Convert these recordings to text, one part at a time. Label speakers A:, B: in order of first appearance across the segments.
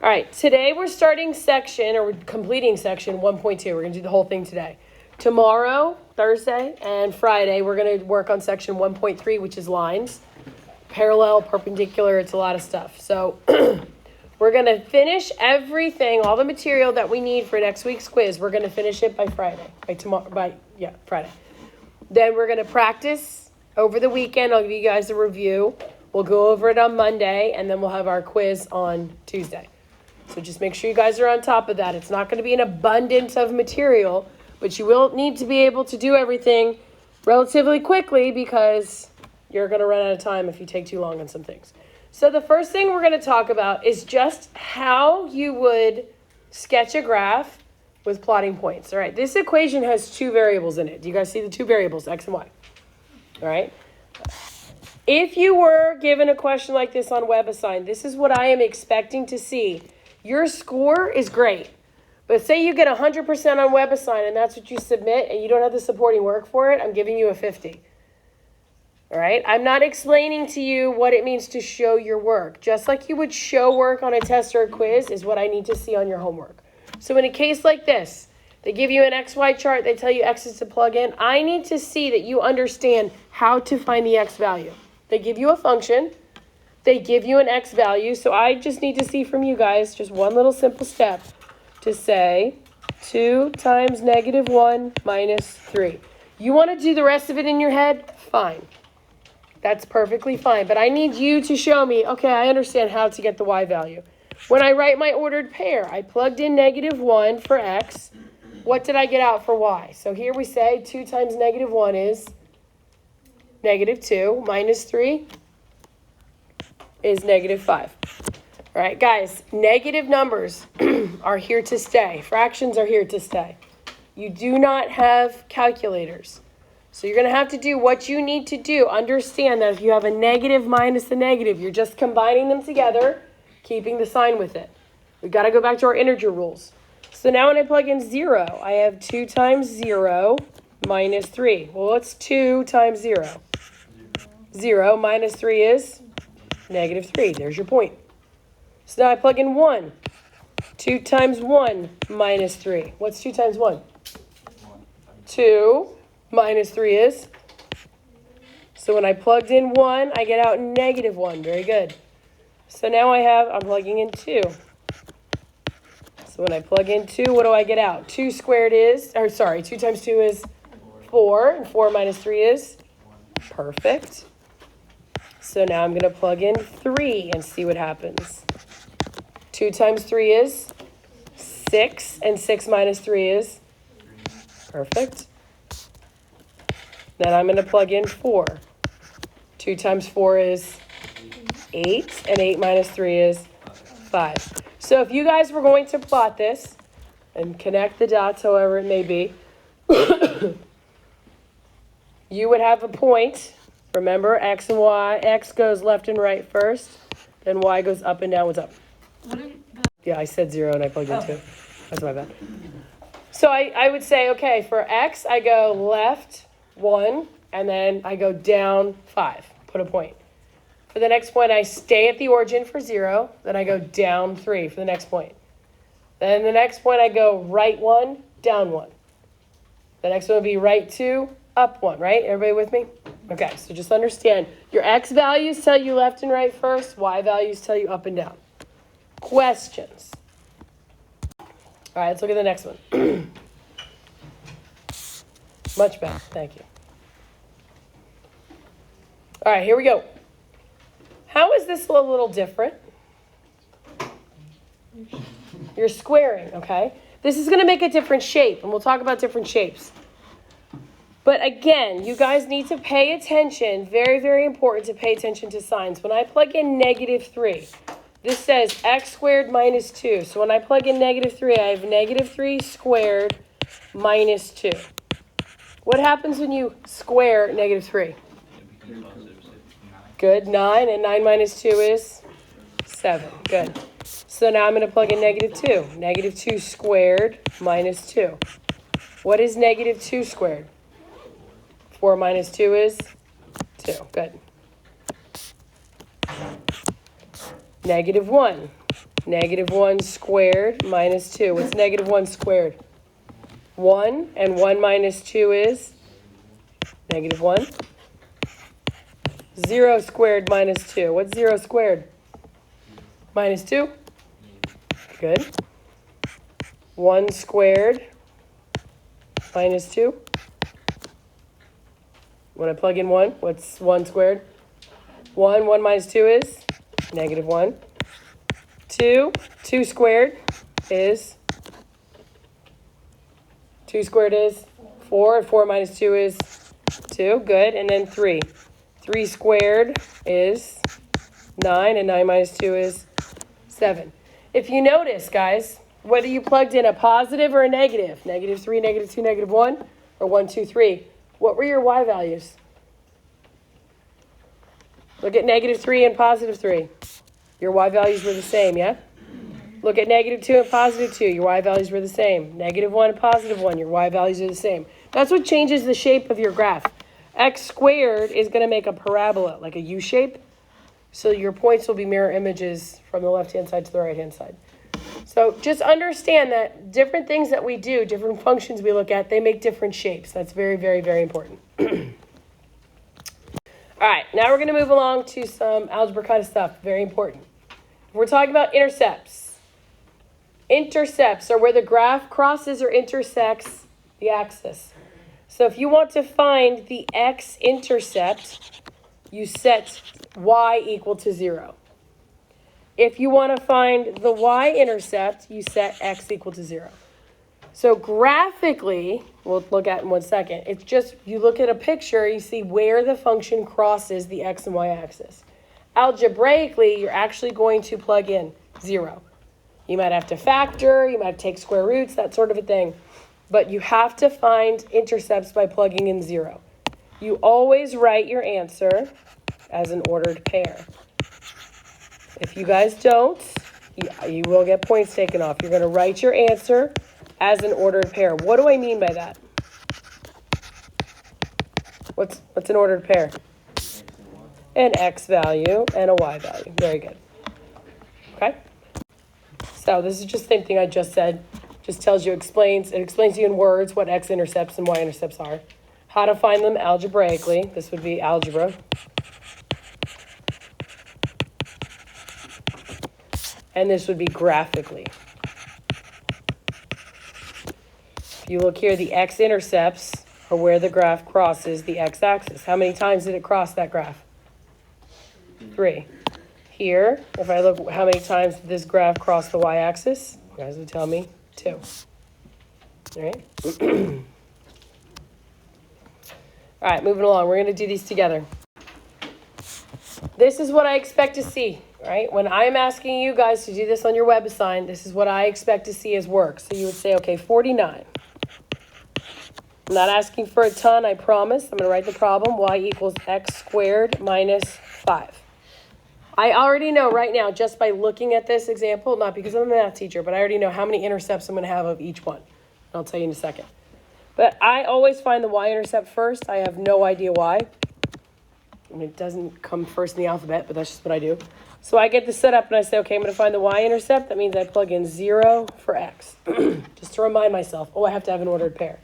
A: All right, today we're starting section, or we're completing section 1.2. We're going to do the whole thing today. Tomorrow, Thursday, and Friday, we're going to work on section 1.3, which is lines. Parallel, perpendicular, it's a lot of stuff. So we're going to finish everything, all the material that we need for next week's quiz. We're going to finish it by Friday, Friday. Then we're going to practice over the weekend. I'll give you guys a review. We'll go over it on Monday, and then we'll have our quiz on Tuesday. So just make sure you guys are on top of that. It's not going to be an abundance of material, but you will need to be able to do everything relatively quickly because you're going to run out of time if you take too long on some things. So the first thing we're going to talk about is just how you would sketch a graph with plotting points. All right, this equation has two variables in it. Do you guys see the two variables, x and y? All right. If you were given a question like this on WebAssign, this is what I am expecting to see. Your score is great, but say you get 100% on WebAssign and that's what you submit and you don't have the supporting work for it, I'm giving you a 50. All right, I'm not explaining to you what it means to show your work. Just like you would show work on a test or a quiz is what I need to see on your homework. So in a case like this, they give you an XY chart, they tell you X's to plug in. I need to see that you understand how to find the X value. They give you a function, they give you an X value, so I just need to see from you guys just one little simple step to say 2 times -1 minus 3. You want to do the rest of it in your head? Fine. That's perfectly fine, but I need you to show me, okay, I understand how to get the Y value. When I write my ordered pair, I plugged in -1 for X. What did I get out for Y? So here we say 2 times -1 is -2 minus 3 is -5. All right, guys, negative numbers are here to stay. Fractions are here to stay. You do not have calculators. So you're going to have to do what you need to do. Understand that if you have a negative minus a negative, you're just combining them together, keeping the sign with it. We've got to go back to our integer rules. So now when I plug in 0, I have 2 times 0 minus 3. Well, what's 2 times 0? 0 minus 3 is -3. There's your point. So now I plug in 1. 2 times 1 minus 3. What's 2 times 1? 2 minus 3 is? So when I plugged in 1, I get out -1. Very good. So now I'm plugging in 2. So when I plug in 2, what do I get out? 2 squared is, 2 times 2 is 4, and 4 minus 3 is? Perfect. So now I'm going to plug in 3 and see what happens. 2 times 3 is 6, and 6 minus 3 is? Perfect. Then I'm going to plug in 4. 2 times 4 is 8, and 8 minus 3 is 5. So if you guys were going to plot this and connect the dots however it may be, you would have a point. Remember, X and Y. X goes left and right first, then Y goes up and down. What's up? Yeah, I said 0 and I plugged in 2. That's my bad. So I would say, okay, for X, I go left 1, and then I go down 5. Put a point. For the next point, I stay at the origin for 0. Then I go down 3 for the next point. Then the next point, I go right 1, down 1. The next one would be right 2, up 1, right? Everybody with me? Okay, so just understand, your X values tell you left and right first, Y values tell you up and down. Questions? All right, let's look at the next one. Much better, thank you. All right, here we go. How is this a little different? You're squaring, okay? This is going to make a different shape, and we'll talk about different shapes. But again, you guys need to pay attention. Very, very important to pay attention to signs. When I plug in -3, this says x squared minus 2. So when I plug in -3, I have -3 squared minus 2. What happens when you square -3? Good, 9, and 9 minus 2 is 7. Good. So now I'm going to plug in -2. -2 squared minus 2. What is -2 squared? 4 minus 2 is 2. Good. -1. Negative 1 squared minus 2. What's negative 1 squared? 1, and 1 minus 2 is negative 1. 0 squared minus 2. What's 0 squared? Minus 2. Good. 1 squared minus 2. When I plug in 1, what's 1 squared? 1. 1 minus 2 is negative 1. 2. 2 squared is 4. And 4 minus 2 is 2. Good. And then 3. 3 squared is 9. And 9 minus 2 is 7. If you notice, guys, whether you plugged in a positive or a negative, negative 3, negative 2, negative 1, or 1, 2, 3, what were your y values? Look at negative 3 and positive 3. Your y values were the same, yeah? Look at negative 2 and positive 2. Your y values were the same. Negative 1 and positive 1. Your y values are the same. That's what changes the shape of your graph. X squared is going to make a parabola, like a U shape. So your points will be mirror images from the left-hand side to the right-hand side. So just understand that different things that we do, different functions we look at, they make different shapes. That's very, very, very important. All right, now we're going to move along to some algebra kind of stuff. Very important. We're talking about intercepts. Intercepts are where the graph crosses or intersects the axis. So if you want to find the X-intercept, you set y equal to 0. If you want to find the Y-intercept, you set x equal to 0. So graphically, we'll look at in 1 second, it's just you look at a picture, you see where the function crosses the x and y axis. Algebraically, you're actually going to plug in 0. You might have to factor, you might take square roots, that sort of a thing. But you have to find intercepts by plugging in 0. You always write your answer as an ordered pair. If you guys don't, you will get points taken off. You're going to write your answer as an ordered pair. What do I mean by that? What's an ordered pair? An x value and a y value. Very good. Okay? So this is just the same thing I just said. Just tells you, it explains to you in words what x-intercepts and y-intercepts are. How to find them algebraically. This would be algebra. And this would be graphically. If you look here, the x-intercepts are where the graph crosses the x-axis. How many times did it cross that graph? 3. Here, if I look how many times did this graph cross the y-axis, you guys would tell me 2. All right? All right, moving along. We're going to do these together. This is what I expect to see, right? When I'm asking you guys to do this on your web assign, this is what I expect to see as work. So you would say, okay, 49. I'm not asking for a ton, I promise. I'm going to write the problem. Y equals x squared minus 5. I already know right now, just by looking at this example, not because I'm a math teacher, but I already know how many intercepts I'm going to have of each one. I'll tell you in a second. But I always find the y-intercept first. I have no idea why. I mean, it doesn't come first in the alphabet, but that's just what I do. So I get this set up and I say, okay, I'm going to find the y-intercept. That means I plug in 0 for x. Just to remind myself, I have to have an ordered pair.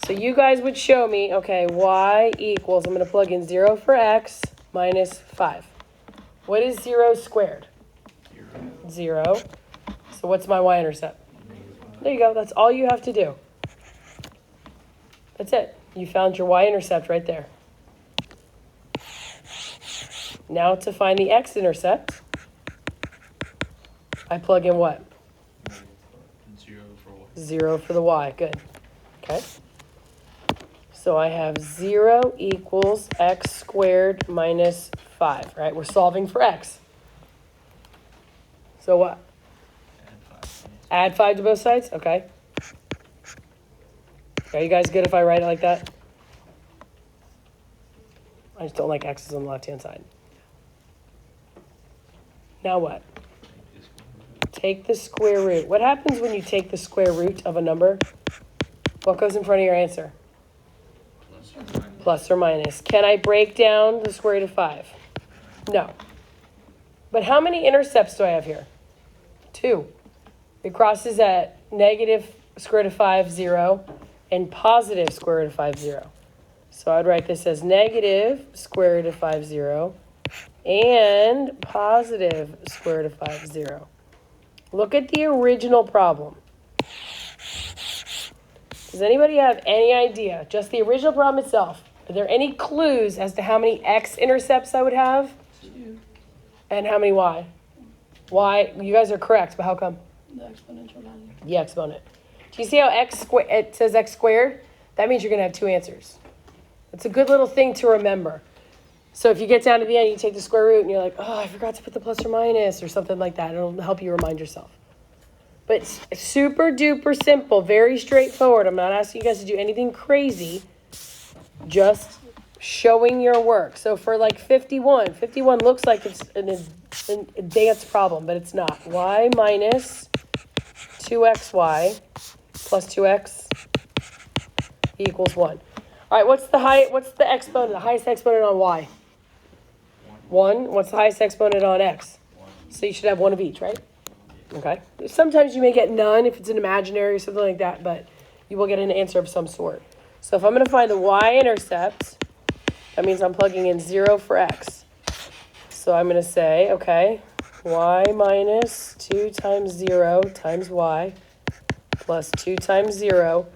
A: So you guys would show me, okay, y equals, I'm going to plug in 0 for x minus 5. What is 0 squared? 0. So what's my y-intercept? There you go. That's all you have to do. That's it. You found your y-intercept right there. Now to find the x-intercept, I plug in what?
B: 0 for y.
A: 0 for the y. Good. Okay. So I have 0 equals x squared minus 5, right? We're solving for x. So what? Add 5 to both sides? Okay. Are you guys good if I write it like that? I just don't like x's on the left-hand side. Now what? Take the square root. What happens when you take the square root of a number? What goes in front of your answer? Plus or minus. Can I break down the square root of 5? No. But how many intercepts do I have here? 2. It crosses at negative square root of 5, 0, and positive square root of 5, 0. So I'd write this as negative square root of 5, 0, and positive square root of 5, 0. Look at the original problem. Does anybody have any idea? Just the original problem itself. Are there any clues as to how many x-intercepts I would have?
C: 2.
A: And how many y? Y, you guys are correct, but how come?
C: The exponential value.
A: The exponent. Do you see how it says x squared? That means you're going to have 2 answers. It's a good little thing to remember. So if you get down to the end, you take the square root, and you're like, oh, I forgot to put the plus or minus, or something like that. It'll help you remind yourself. But it's super duper simple, very straightforward. I'm not asking you guys to do anything crazy, just showing your work. So for like 51 looks like it's an advanced problem, but it's not. Y minus 2xy plus 2x equals 1. All right, what's the exponent, the highest exponent on y? 1. What's the highest exponent on x? So you should have 1 of each, right? Okay. Sometimes you may get none if it's an imaginary or something like that, but you will get an answer of some sort. So if I'm going to find the y-intercept, that means I'm plugging in 0 for x. So I'm going to say, okay, y minus 2 times 0 times y plus 2 times 0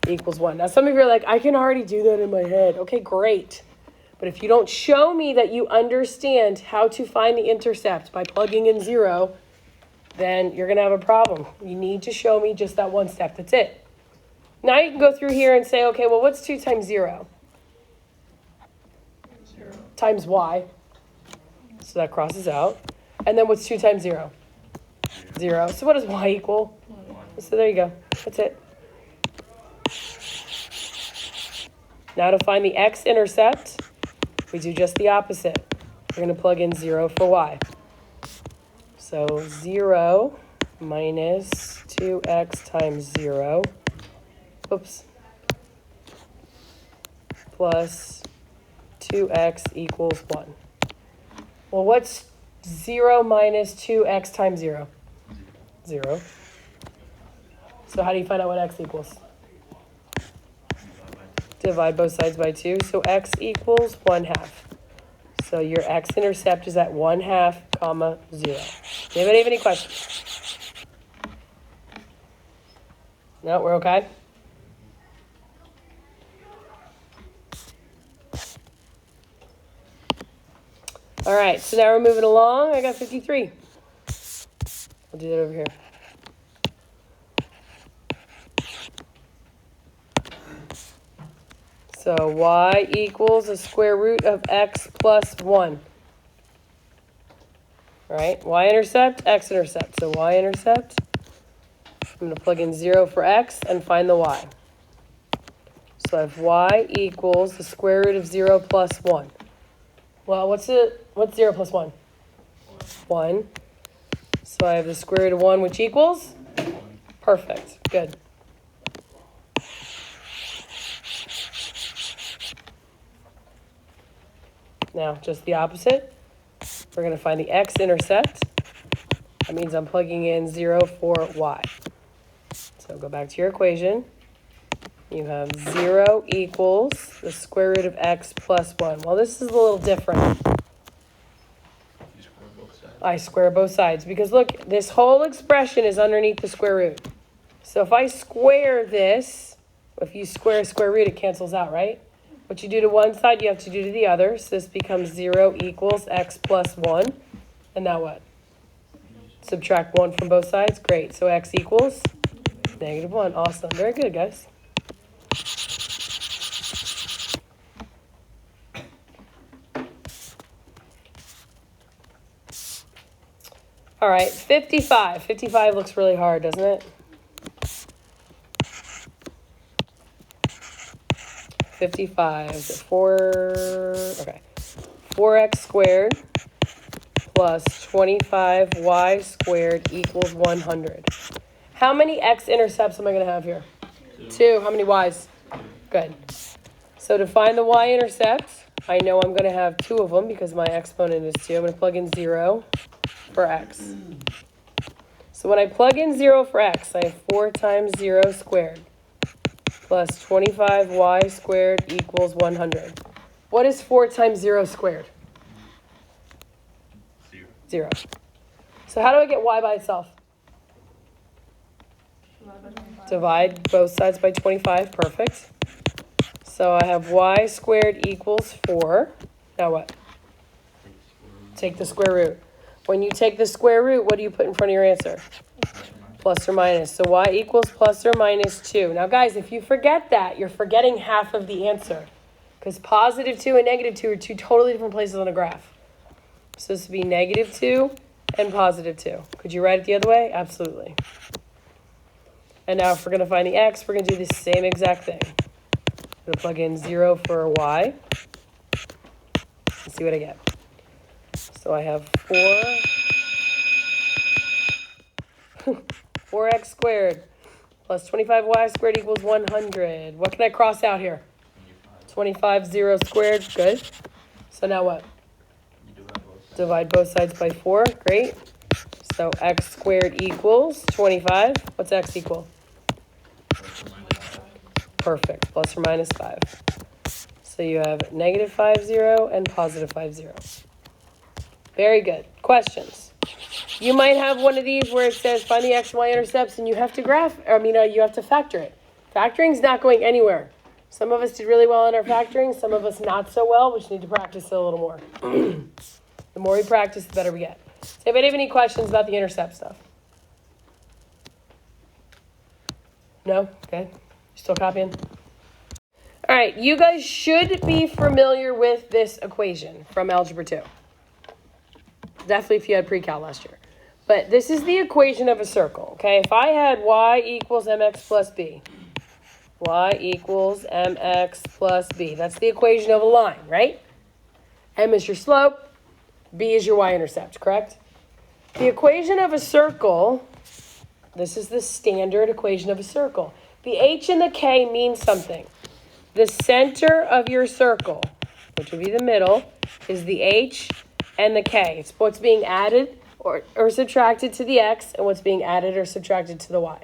A: equals 1. Now some of you are like, I can already do that in my head. Okay, great. But if you don't show me that you understand how to find the intercept by plugging in 0, then you're going to have a problem. You need to show me just that one step. That's it. Now you can go through here and say, okay, well, what's 2 times 0?
B: 0.
A: Times y. So that crosses out. And then what's 2 times 0? 0. So what does y equal?
B: 1.
A: So there you go. That's it. Now to find the x-intercept, we do just the opposite. We're going to plug in 0 for y. So 0 minus 2x times 0, oops, plus 2x equals 1. Well, what's 0 minus 2x times 0? 0. So how do you find out what x equals? Divide both sides by 2. So x equals 1/2. So your x-intercept is at 1/2, comma 0. Do anybody have any questions? No, we're okay? All right, so now we're moving along. I got 53. I'll do that over here. So y equals the square root of x plus 1. All right, y-intercept, x-intercept. So y-intercept, I'm going to plug in 0 for x and find the y. So I have y equals the square root of 0 plus 1. Well, what's 0 plus 1? 1. So I have the square root of 1, which equals? Perfect. Good. Now, just the opposite. We're going to find the x-intercept. That means I'm plugging in 0 for y. So go back to your equation. You have 0 equals the square root of x plus 1. Well, this is a little different.
B: You square both sides.
A: I square both sides because look, this whole expression is underneath the square root. So if I square this, if you square square root, it cancels out, right? What you do to one side, you have to do to the other. So this becomes 0 equals x plus 1. And now what? Subtract 1 from both sides. Great. So x equals -1. Awesome. Very good, guys. All right, 55. 55 looks really hard, doesn't it? 55 is 4x squared plus 25y squared equals 100. How many x-intercepts am I going to have here? 2. How many y's? Good. So to find the y-intercept, I know I'm going to have 2 of them because my exponent is 2. I'm going to plug in 0 for x. So when I plug in 0 for x, I have 4 times 0 squared plus 25y squared equals 100. What is 4 times 0 squared? 0. So how do I get y by itself? Divide both sides by 25. Perfect. So I have y squared equals 4. Now what? Take the square root. When you take the square root, what do you put in front of your answer? Plus or minus. So y equals plus or minus 2. Now guys, if you forget that, you're forgetting half of the answer. Because positive 2 and negative 2 are two totally different places on a graph. So this would be negative 2 and positive 2. Could you write it the other way? Absolutely. And now if we're going to find the x, we're going to do the same exact thing. I'm going to plug in 0 for y. Let's see what I get. So I have 4x squared plus 25y squared equals 100. What can I cross out here? 25 0 squared. Good. So now what? Divide both sides by 4. Great. So x squared equals 25. What's x equal? Perfect. Plus or minus 5. So you have negative 5 0 and positive 5 0. Very good. Questions? You might have one of these where it says find the x and y intercepts and you have to you have to factor it. Factoring's not going anywhere. Some of us did really well on our factoring, some of us not so well, which need to practice it a little more. The more we practice, the better we get. Does anybody have any questions about the intercept stuff? No? Okay. Still copying? All right, you guys should be familiar with this equation from Algebra 2. Definitely if you had pre-cal last year. But this is the equation of a circle, okay? If I had y equals mx plus b, y equals mx plus b. That's the equation of a line, right? M is your slope, b is your y-intercept, correct? The equation of a circle, this is the standard equation of a circle. The h and the k mean something. The center of your circle, which would be the middle, is the h and the k. It's what's being added or subtracted to the x and what's being added or subtracted to the y.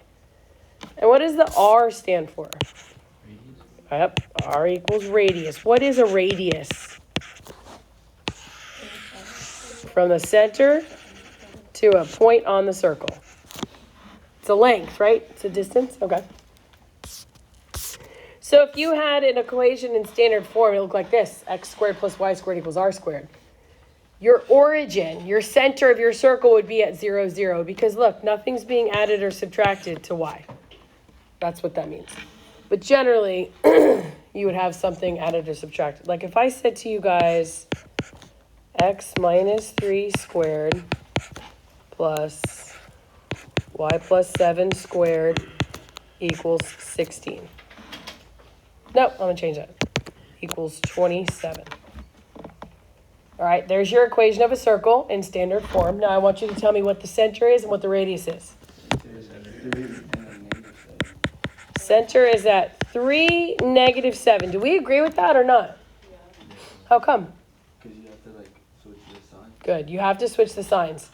A: And what does the r stand for? Yep, r equals radius. What is a radius? From the center to a point on the circle. It's a length, right? It's a distance? Okay. So if you had an equation in standard form, it would look like this. X squared plus y squared equals r squared. Your origin, your center of your circle would be at 0, 0. Because look, nothing's being added or subtracted to y. That's what that means. But generally, you would have something added or subtracted. Like if I said to you guys, x minus 3 squared plus y plus 7 squared equals 16. Nope, I'm going to change that. Equals 27. All right, there's your equation of a circle in standard form. Now I want you to tell me what the center is and what the radius is. Center is at 3, negative 7. Do we agree with that or not?
C: Yeah.
A: How come?
B: Because you have to switch the sign.
A: Good, you have to switch the signs.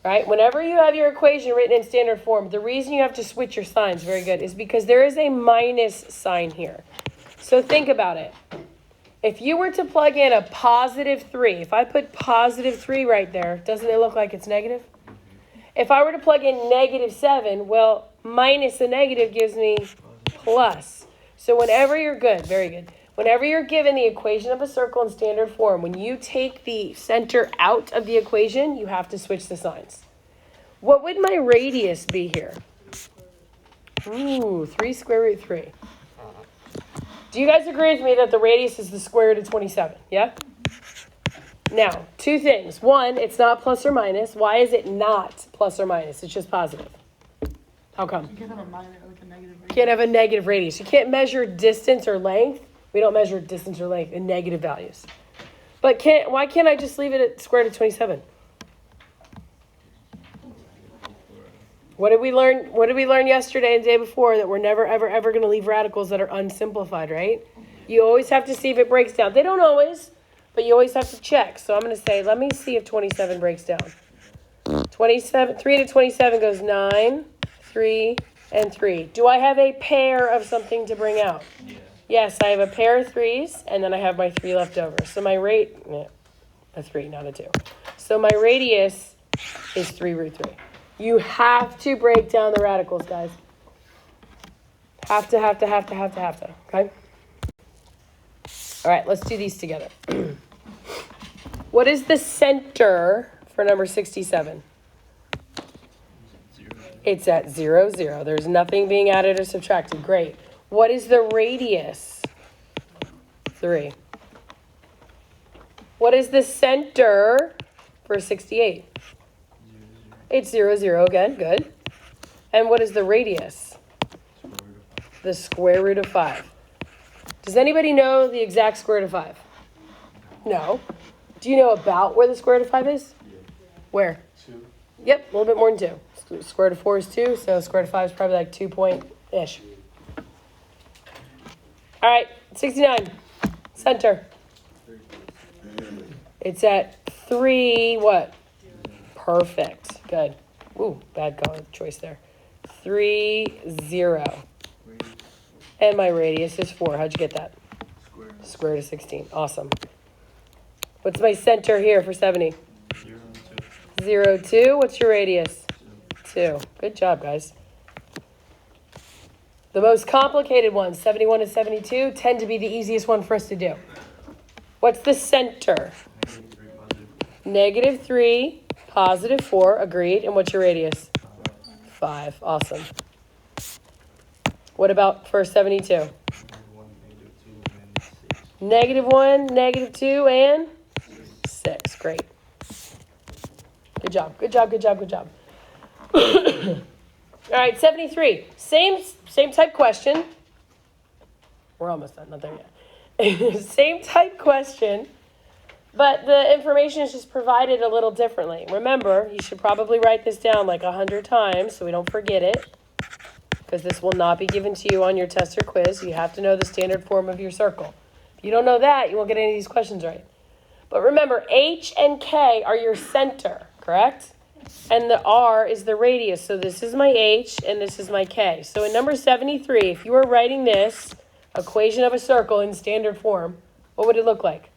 A: Right? Whenever you have your equation written in standard form, the reason you have to switch your signs, very good, is because there is a minus sign here. So think about it. If you were to plug in a positive 3, if I put positive 3 right there, doesn't it look like it's negative? If I were to plug in negative 7, well, minus the negative gives me plus. So whenever you're good, very good. Whenever you're given the equation of a circle in standard form, when you take the center out of the equation, you have to switch the signs. What would my radius be here? Ooh, 3 square root 3. Do you guys agree with me that the radius is the square root of 27? Yeah? Now, two things. One, it's not plus or minus. Why is it not plus or minus? It's just positive. How come?
C: You can't have a negative radius.
A: You can't have a negative radius. You can't measure distance or length. We don't measure distance or length in negative values. But why can't I just leave it at square root of 27? What did we learn? What did we learn yesterday and the day before? That we're never, ever, ever going to leave radicals that are unsimplified, right? You always have to see if it breaks down. They don't always, but you always have to check. So I'm going to say, let me see if 27 breaks down. 27, 3 to 27 goes 9, 3, and 3. Do I have a pair of something to bring out?
B: Yeah.
A: Yes, I have a pair of 3s, and then I have my 3 left over. So my a 3, not a 2. So my radius is 3 root 3. You have to break down the radicals, guys. Have to, okay? All right, let's do these together. What is the center for number 67? It's at 0, 0. There's nothing being added or subtracted. Great. What is the radius? 3. What is the center for 68? It's 0, 0 again. Good. And what is the radius? The square root of 5. Does anybody know the exact square root of 5? No. Do you know about where the square root of 5 is?
B: Yeah.
A: Where?
B: 2.
A: Yep, a little bit more than 2. Square root of 4 is 2, so square root of 5 is probably like 2 point-ish. All right, 69. Center. It's at 3, what? Perfect. Good. Ooh, bad color choice there. 3, 0. And my radius is 4. How'd you get that? Square root of 16. Awesome. What's my center here for 70? 0, 2. What's your radius? 2. Good job, guys. The most complicated ones, 71 and 72, tend to be the easiest one for us to do. What's the center? Negative 3, positive 4, agreed. And what's your radius? 5. Awesome. What about for 72? Negative 1, negative 2, and 6. Great. Good job, good job, good job, good job. All right, 73. Same type question. We're almost done, not there yet. Same type question, but the information is just provided a little differently. Remember, you should probably write this down like 100 times so we don't forget it, because this will not be given to you on your test or quiz. You have to know the standard form of your circle. If you don't know that, you won't get any of these questions right. But remember, H and K are your center, correct? And the R is the radius. So this is my H and this is my K. So in number 73, if you were writing this equation of a circle in standard form, what would it look like?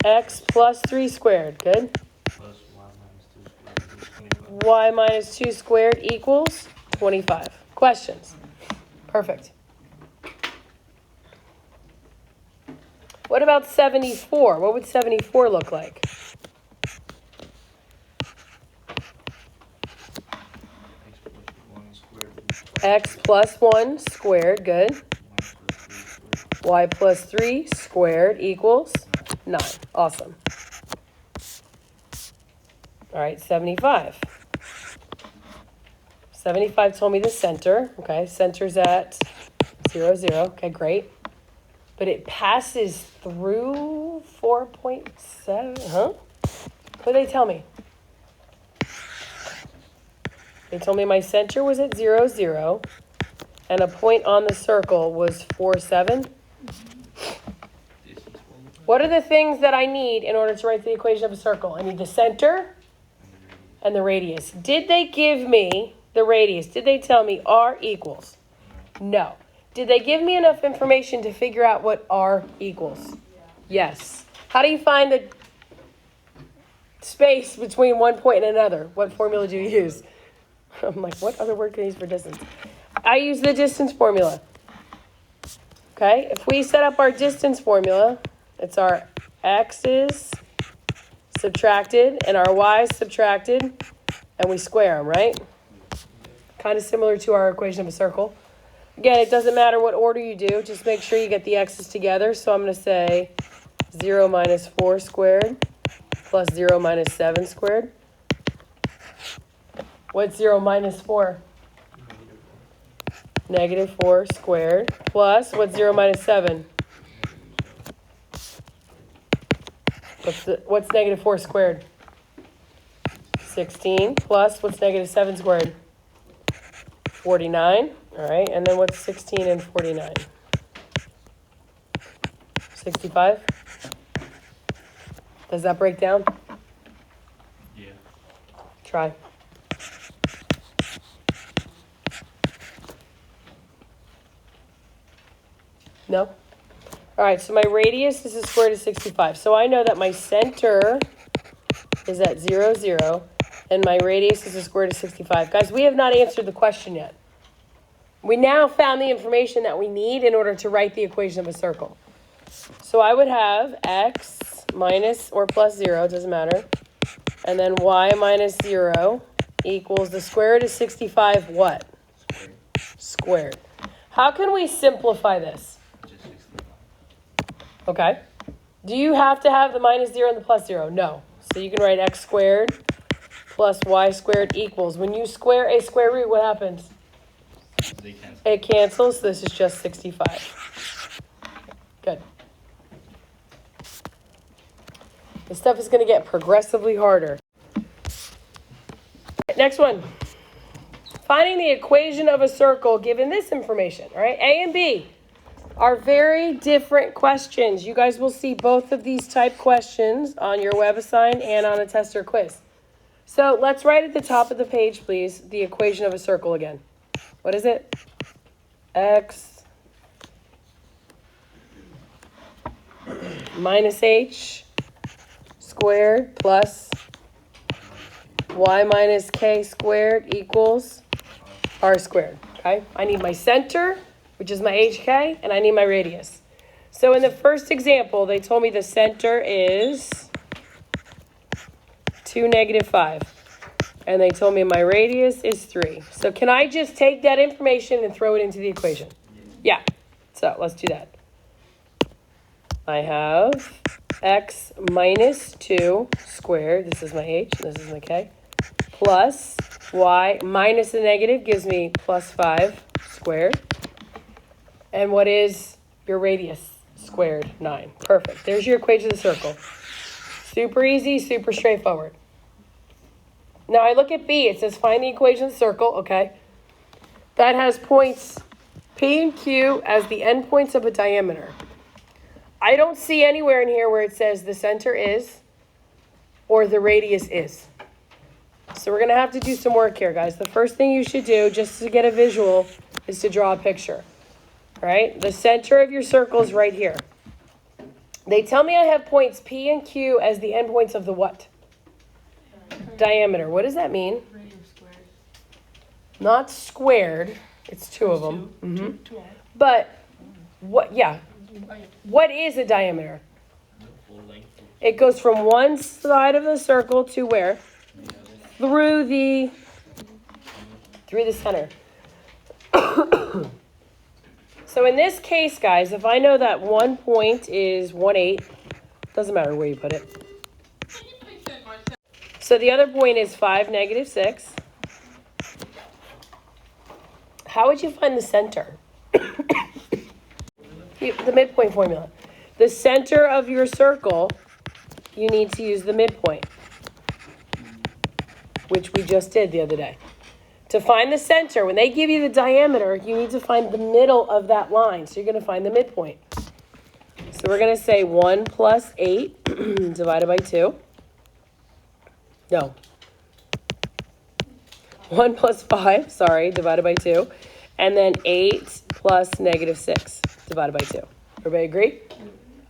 A: X plus 3 squared. Good.
B: Plus
A: Y minus 2 squared equals 25. Questions? Perfect. What about 74? What would 74 look like? X plus 1 squared, good. Y plus 3 squared equals 9. Awesome. All right, 75. 75 told me the center. Okay, center's at 0, 0. Okay, great. But it passes through 4.7, huh? What did they tell me? They told me my center was at 0, 0, and a point on the circle was 4, 7. What are the things that I need in order to write the equation of a circle? I need the center and the radius. Did they give me the radius? Did they tell me R equals? No. Did they give me enough information to figure out what R equals? Yes. How do you find the space between one point and another? What formula do you use? I'm like, what other word can I use for distance? I use the distance formula. Okay, if we set up our distance formula, it's our x's subtracted and our y's subtracted, and we square them, right? Kind of similar to our equation of a circle. Again, it doesn't matter what order you do, just make sure you get the x's together. So I'm going to say 0 minus 4 squared plus 0 minus 7 squared. What's 0 minus 4? Negative 4 squared plus, what's 0 minus 7? What's negative 4 squared? 16 plus, what's negative 7 squared? 49. All right, and then what's 16 and 49? 65? Does that break down?
B: Yeah.
A: Try. No? All right, so my radius is the square root of 65. So I know that my center is at 0, 0, and my radius is the square root of 65. Guys, we have not answered the question yet. We now found the information that we need in order to write the equation of a circle. So I would have x minus or plus 0, doesn't matter, and then y minus 0 equals the square root of 65 what? Squared. How can we simplify this?
B: Just 65.
A: Okay. Do you have to have the minus 0 and the plus 0? No. So you can write x squared plus y squared equals. When you square a square root, what happens?
B: They cancel.
A: It cancels. This is just 65. Good. This stuff is going to get progressively harder. Next one. Finding the equation of a circle given this information. All right, A and B are very different questions. You guys will see both of these type questions on your web assign and on a test or quiz. So let's write at the top of the page, please, the equation of a circle again. What is it? X minus h squared plus y minus k squared equals r squared. Okay, I need my center, which is my hk, and I need my radius. So in the first example, they told me the center is 2, -5. And they told me my radius is 3. So can I just take that information and throw it into the equation? Yeah. So let's do that. I have x minus 2 squared. This is my h, this is my k. Plus y minus the negative gives me plus 5 squared. And what is your radius? Squared 9. Perfect. There's your equation of the circle. Super easy, super straightforward. Now I look at B. It says find the equation of the circle. Okay. That has points P and Q as the endpoints of a diameter. I don't see anywhere in here where it says the center is or the radius is. So we're going to have to do some work here, guys. The first thing you should do, just to get a visual, is to draw a picture. All right? The center of your circle is right here. They tell me I have points P and Q as the endpoints of the what? Diameter. What does that mean?
C: Squared.
A: Not squared. It's two of them. Mm-hmm. But what? Yeah. What is a diameter? It goes from one side of the circle to where? Through the center. So in this case, guys, if I know that one point is 1/8, doesn't matter where you put it. So the other point is 5, -6. How would you find the center? The midpoint formula. The center of your circle, you need to use the midpoint, which we just did the other day. To find the center, when they give you the diameter, you need to find the middle of that line. So you're going to find the midpoint. So we're going to say 1 plus 8 divided by 2. No. 1 plus 5, sorry, divided by 2. And then 8 plus -6 divided by 2. Everybody agree?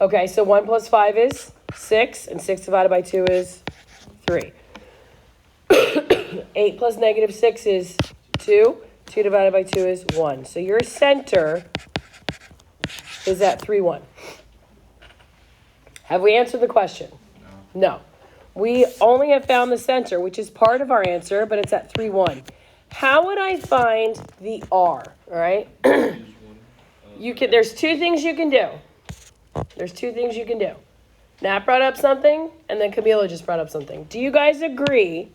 A: Okay, so 1 plus 5 is 6, and 6 divided by 2 is 3. 8 plus -6 is 2. 2 divided by 2 is 1. So your center is at 3, 1. Have we answered the question? No. We only have found the center, which is part of our answer, but it's at 3, 1. How would I find the R? All right. There's two things you can do. Nat brought up something, and then Camila just brought up something. Do you guys agree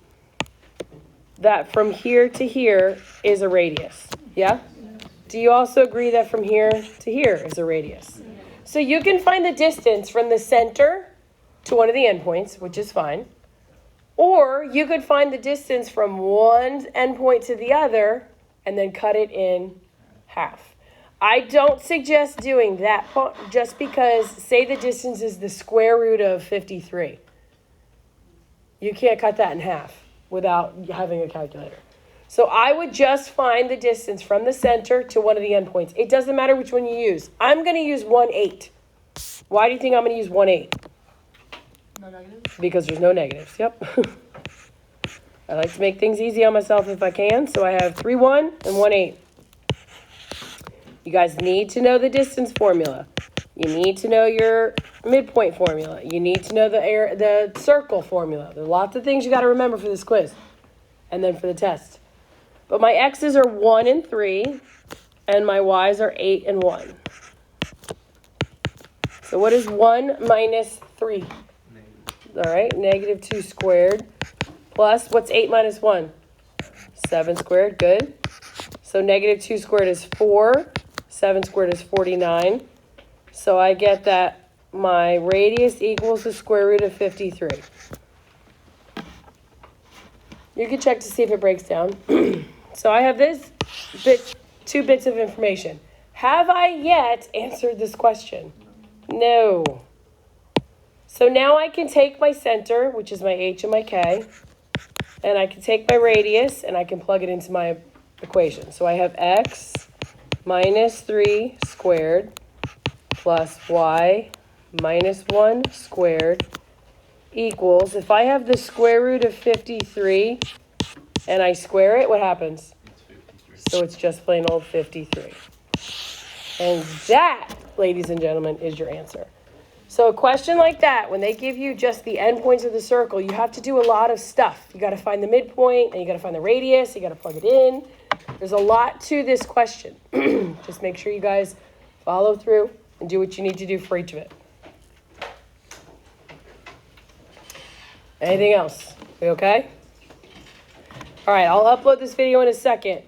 A: that from here to here is a radius? Yeah? Do you also agree that from here to here is a radius? So you can find the distance from the center to one of the endpoints, which is fine. Or you could find the distance from one endpoint to the other and then cut it in half. I don't suggest doing that just because, say the distance is the square root of 53. You can't cut that in half. without having a calculator. So I would just find the distance from the center to one of the endpoints. It doesn't matter which one you use. I'm going to use 1/8. Why do you think I'm going to use 1/8?
C: No negatives?
A: Because there's no negatives. Yep. I like to make things easy on myself if I can. So I have 3/1 and 1/8. You guys need to know the distance formula. You need to know your midpoint formula. You need to know the circle formula. There are lots of things you got to remember for this quiz and then for the test. But my x's are 1 and 3, and my y's are 8 and 1. So what is 1 minus 3? All right, negative 2 squared. Plus, what's 8 minus 1? 7 squared, good. So negative 2 squared is 4. 7 squared is 49. So I get that my radius equals the square root of 53. You can check to see if it breaks down. So I have this 2 bits of information. Have I yet answered this question? No. So now I can take my center, which is my h and my k, and I can take my radius and I can plug it into my equation. So I have x minus 3 squared plus y minus 1 squared equals, if I have the square root of 53 and I square it, what happens?
B: It's 53.
A: So it's just plain old 53. And that, ladies and gentlemen, is your answer. So a question like that, when they give you just the endpoints of the circle, you have to do a lot of stuff. You got to find the midpoint, and you got to find the radius, you got to plug it in. There's a lot to this question. Just make sure you guys follow through and do what you need to do for each of it. Anything else? We okay? All right, I'll upload this video in a second.